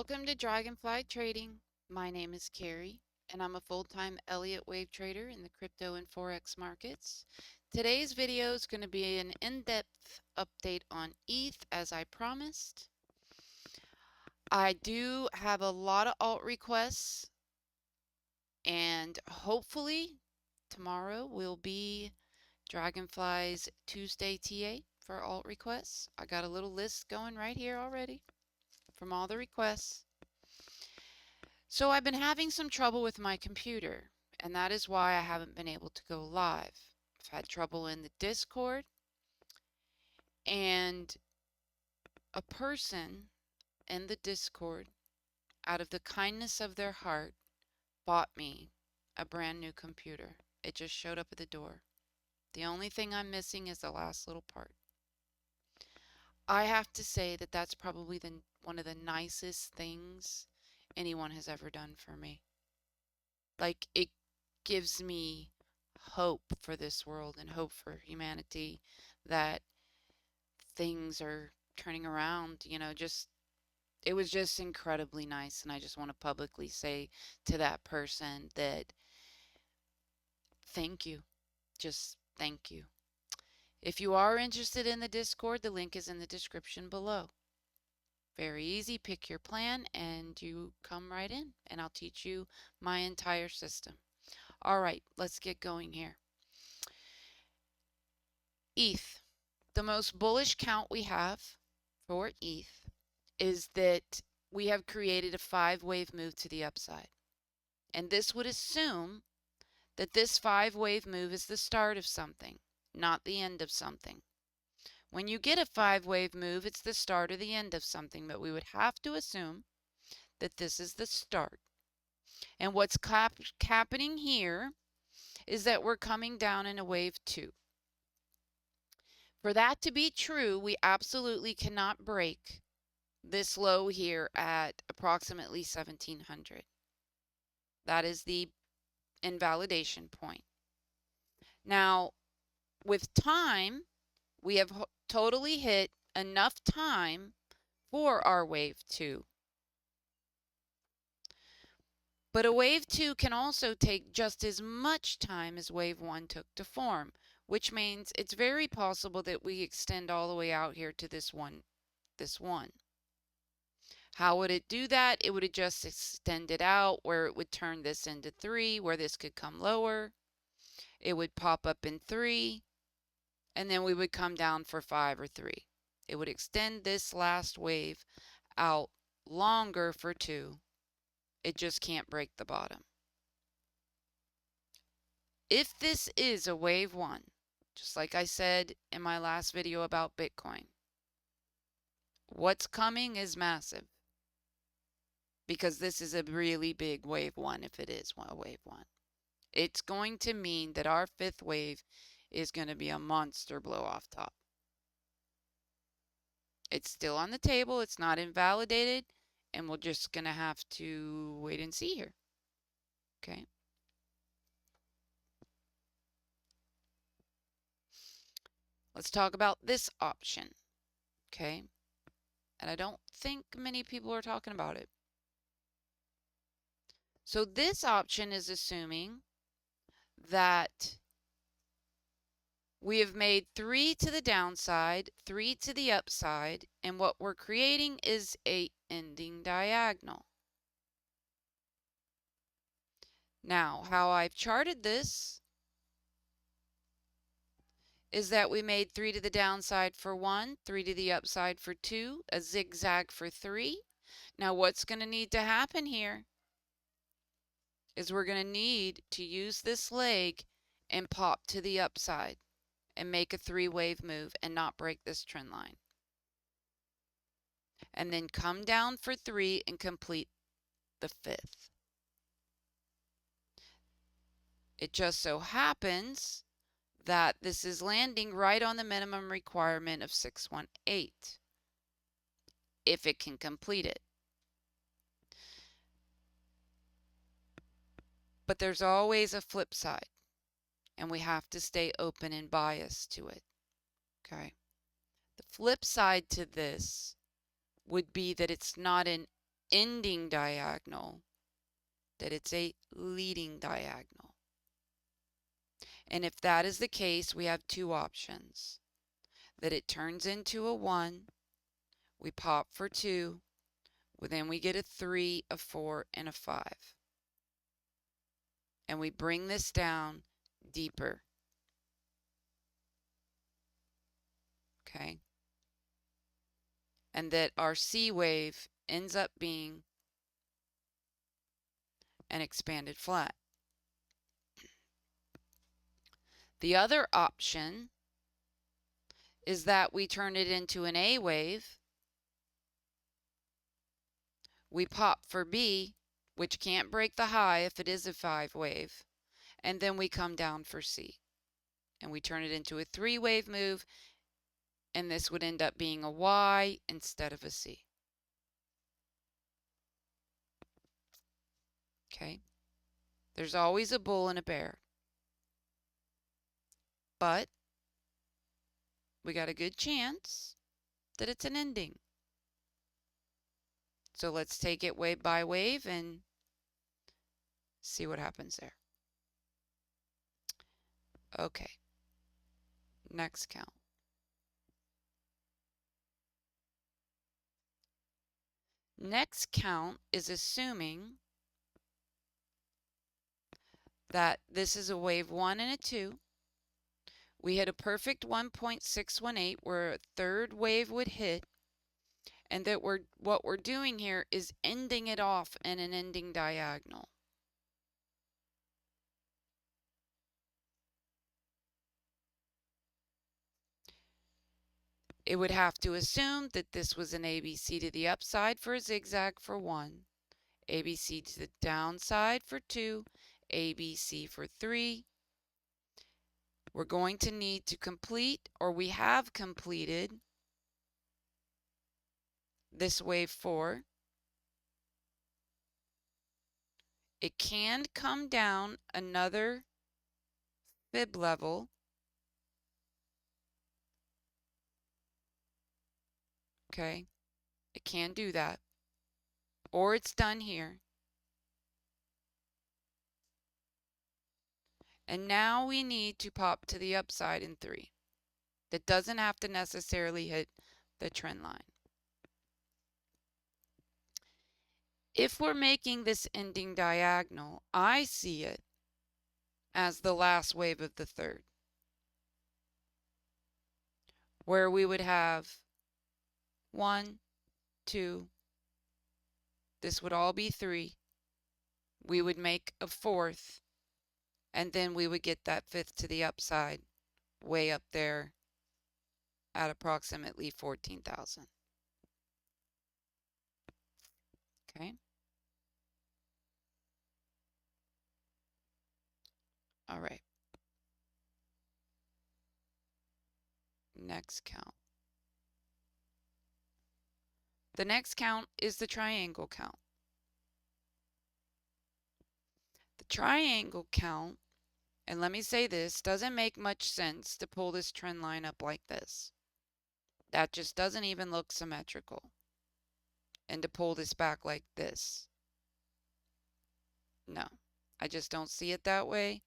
Welcome to Dragonfly Trading. My name is Carrie, and I'm a full-time Elliott Wave trader in the crypto and Forex markets. Today's video is going to be an in-depth update on ETH, as I promised. I do have a lot of alt requests, and hopefully tomorrow will be Dragonfly's Tuesday TA for alt requests. I got a little list going right here already from all the requests. So I've been having some trouble with my computer, and that is why I haven't been able to go live. I've had trouble in the Discord, and a person in the Discord, out of the kindness of their heart, bought me a brand new computer. It just showed up at the door. The only thing I'm missing is the last little part. I have to say that that's probably one of the nicest things anyone has ever done for me. Like, it gives me hope for this world and hope for humanity that things are turning around, it was just incredibly nice. And I just want to publicly say to that person that thank you. Just thank you. If you are interested in the Discord, the link is in the description below. Very easy. Pick your plan and you come right in, and I'll teach you my entire system. All right, let's get going here. ETH. The most bullish count we have for ETH is that we have created a 5-wave move to the upside. And this would assume that this 5-wave move is the start of something, not the end of something. When you get a 5-wave move, it's the start or the end of something, but we would have to assume that this is the start. And what's happening here is that we're coming down in a wave 2. For that to be true, we absolutely cannot break this low here at approximately 1700. That is the invalidation point. Now, with time, we have totally hit enough time for our wave 2. But a wave 2 can also take just as much time as wave 1 took to form, which means it's very possible that we extend all the way out here to this one. How would it do that? It would just extend it out where it would turn this into 3, where this could come lower. It would pop up in 3, and then we would come down for 5 or 3. It would extend this last wave out longer for 2. It just can't break the bottom. If this is a wave 1, just like I said in my last video about Bitcoin, what's coming is massive, because this is a really big wave 1 if it is a wave 1. It's going to mean that our 5th wave is going to be a monster blow off top. It's still on the table. It's not invalidated, and we're just going to have to wait and see here. Okay. Let's talk about this option. Okay. And I don't think many people are talking about it. So this option is assuming that we have made 3 to the downside, 3 to the upside, and what we're creating is a ending diagonal. Now, how I've charted this is that we made 3 to the downside for 1, 3 to the upside for 2, a zigzag for 3. Now, what's going to need to happen here is we're going to need to use this leg and pop to the upside and make a 3-wave move and not break this trend line. And then come down for 3 and complete the 5th. It just so happens that this is landing right on the minimum requirement of 618, if it can complete it. But there's always a flip side, and we have to stay open and biased to it. Okay. The flip side to this would be that it's not an ending diagonal, that it's a leading diagonal. And if that is the case, we have two options. That it turns into a 1, we pop for 2, then we get a 3, a 4, and a 5. And we bring this down deeper. Okay? And that our C wave ends up being an expanded flat. The other option is that we turn it into an A wave. We pop for B, which can't break the high if it is a 5 wave, and then we come down for C. And we turn it into a 3 wave move, and this would end up being a Y instead of a C. Okay? There's always a bull and a bear. But we got a good chance that it's an ending. So let's take it wave by wave and see what happens there. Okay. Next count. Next count is assuming that this is a wave 1 and a 2. We hit a perfect 1.618 where a third wave would hit, and that what we're doing here is ending it off in an ending diagonal. It would have to assume that this was an ABC to the upside for a zigzag for 1, ABC to the downside for 2, ABC for 3. We're going to need to complete, or we have completed, this wave 4. It can come down another fib level. Okay, it can do that. Or it's done here. And now we need to pop to the upside in 3. That doesn't have to necessarily hit the trend line. If we're making this ending diagonal, I see it as the last wave of the third, where we would have 1, 2, this would all be 3. We would make a 4th, and then we would get that 5th to the upside, way up there at approximately 14,000. Okay. All right. Next count. The next count is the triangle count. The triangle count, and let me say this, doesn't make much sense to pull this trend line up like this. That just doesn't even look symmetrical. And to pull this back like this. No, I just don't see it that way.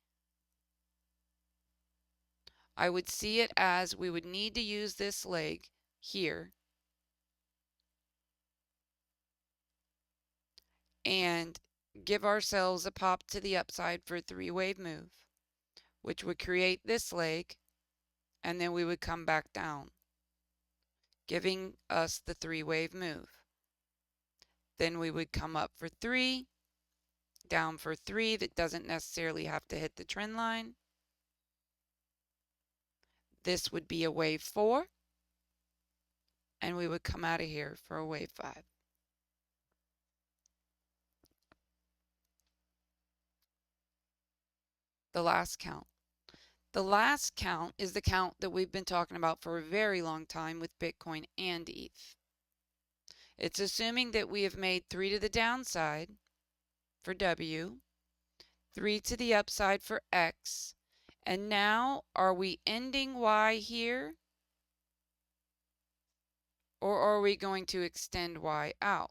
I would see it as we would need to use this leg here and give ourselves a pop to the upside for a 3-wave move, which would create this leg, and then we would come back down, giving us the 3-wave move. Then we would come up for 3, down for 3 that doesn't necessarily have to hit the trend line. This would be a wave 4, and we would come out of here for a wave 5. The last count. The last count is the count that we've been talking about for a very long time with Bitcoin and ETH. It's assuming that we have made 3 to the downside for W, 3 to the upside for X, and now are we ending Y here, or are we going to extend Y out?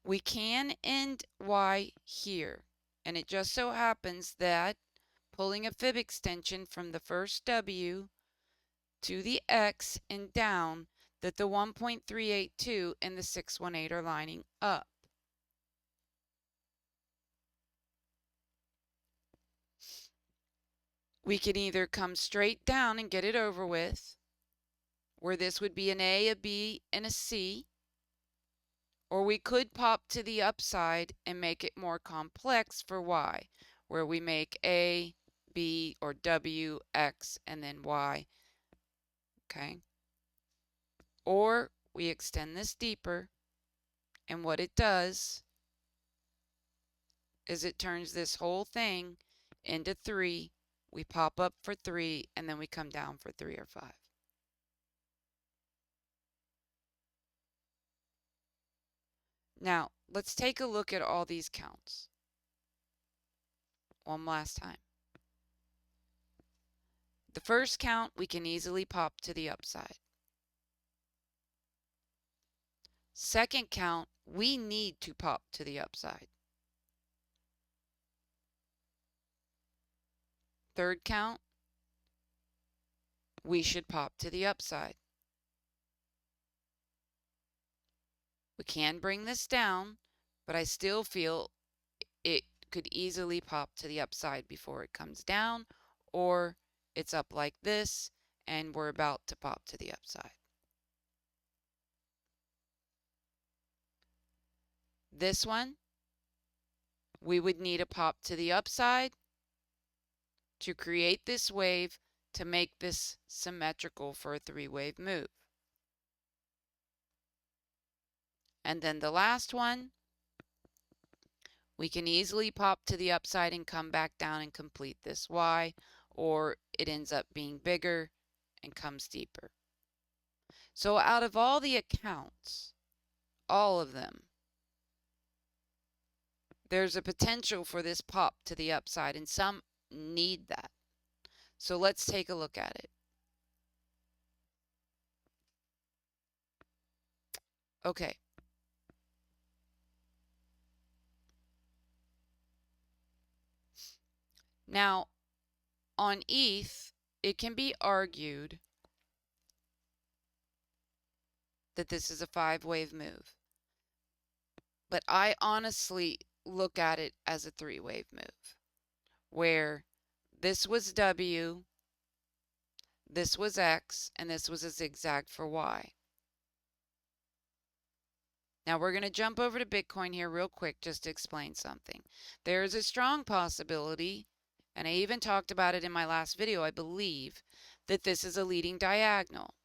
We can end Y here, and it just so happens that pulling a fib extension from the first W to the X and down, that the 1.382 and the 618 are lining up. We can either come straight down and get it over with, where this would be an A, a B, and a C, or we could pop to the upside and make it more complex for Y, where we make A, B, or W, X, and then Y. Okay? Or we extend this deeper, and what it does is it turns this whole thing into 3. We pop up for 3, and then we come down for 3 or 5. Now, let's take a look at all these counts one last time. The first count, we can easily pop to the upside. Second count, we need to pop to the upside. Third count, we should pop to the upside. We can bring this down, but I still feel it could easily pop to the upside before it comes down, or it's up like this and we're about to pop to the upside. This one, we would need a pop to the upside to create this wave to make this symmetrical for a 3-wave move. And then the last one, we can easily pop to the upside and come back down and complete this Y, or it ends up being bigger and comes deeper. So out of all the accounts, all of them, there's a potential for this pop to the upside, and some need that. So let's take a look at it. Okay. Now, on ETH, it can be argued that this is a 5-wave move. But I honestly look at it as a 3-wave move, where this was W, this was X, and this was a zigzag for Y. Now we're going to jump over to Bitcoin here real quick just to explain something. There is a strong possibility, and I even talked about it in my last video, I believe, that this is a leading diagonal.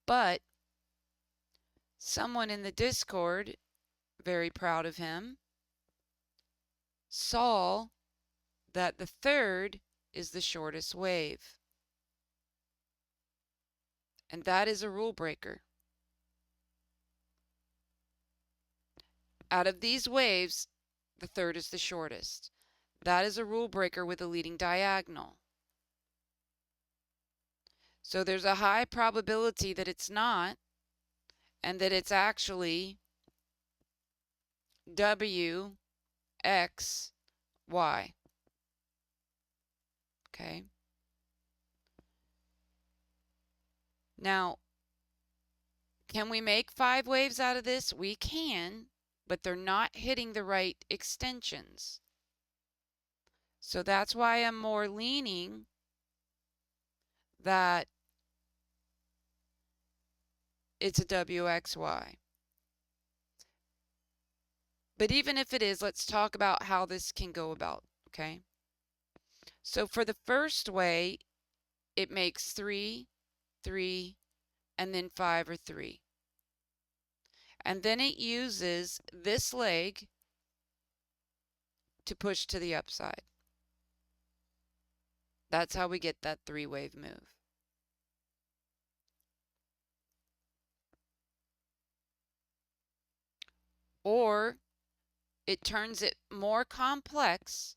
But someone in the Discord, very proud of him, saw that the third is the shortest wave. And that is a rule breaker. Out of these waves, the third is the shortest. That is a rule breaker with a leading diagonal. So there's a high probability that it's not, and that it's actually W, X, Y. Okay. Now, can we make 5 waves out of this? We can, but they're not hitting the right extensions. So that's why I'm more leaning that it's a WXY. But even if it is, let's talk about how this can go about, okay? So for the first way, it makes 3, 3, and then 5 or 3. And then it uses this leg to push to the upside. That's how we get that 3-wave move. Or it turns it more complex,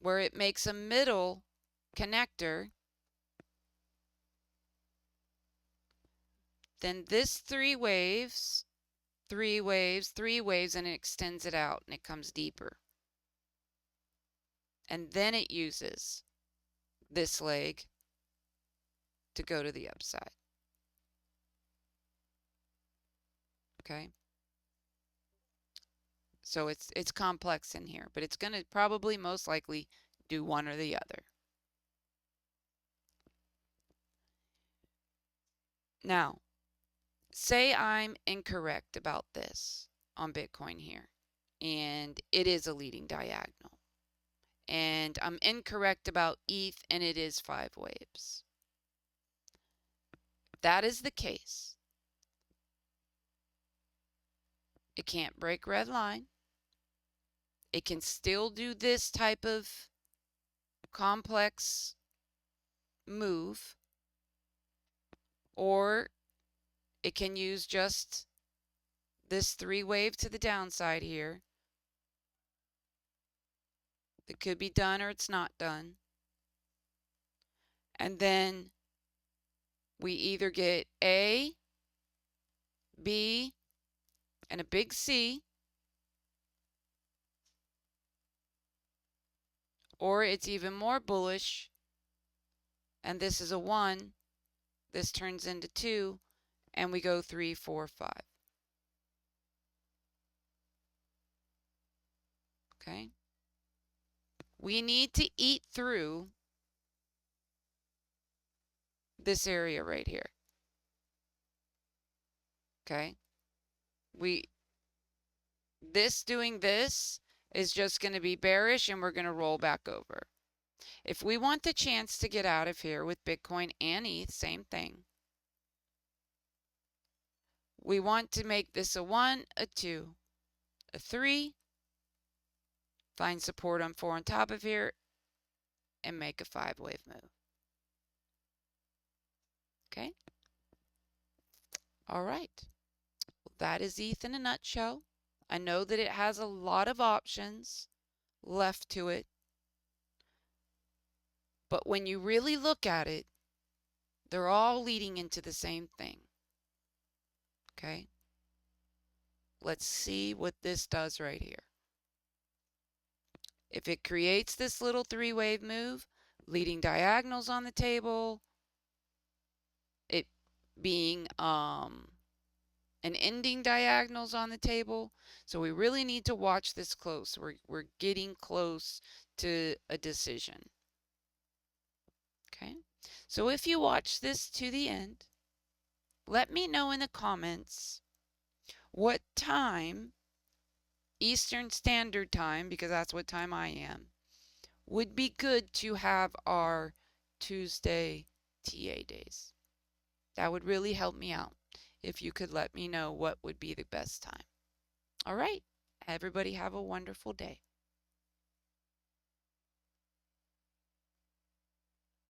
where it makes a middle connector. Then this 3 waves 3 waves, 3 waves, and it extends it out and it comes deeper. And then it uses this leg to go to the upside. Okay? So it's complex in here, but it's going to probably most likely do one or the other. Now, say I'm incorrect about this on Bitcoin here, and it is a leading diagonal. And I'm incorrect about ETH, and it is 5 waves. If that is the case, it can't break red line. It can still do this type of complex move, or it can use just this 3 wave to the downside here. It could be done or it's not done. And then we either get A, B, and a big C, or it's even more bullish, and this is a 1, this turns into 2, and we go 3, 4, 5. Okay? We need to eat through this area right here. Okay? Doing this is just going to be bearish, and we're going to roll back over. If we want the chance to get out of here with Bitcoin and ETH, same thing. We want to make this a 1, a 2, a 3, find support on 4 on top of here, and make a 5 wave move. Okay? All right. Well, that is ETH in a nutshell. I know that it has a lot of options left to it, but when you really look at it, they're all leading into the same thing. Okay? Let's see what this does right here. If it creates this little 3 wave move, leading diagonals on the table, it being and ending diagonals on the table. So we really need to watch this close. We're getting close to a decision. Okay? So if you watch this to the end, let me know in the comments what time, Eastern Standard Time, because that's what time I am, would be good to have our Tuesday TA days. That would really help me out if you could let me know what would be the best time. All right. Everybody have a wonderful day.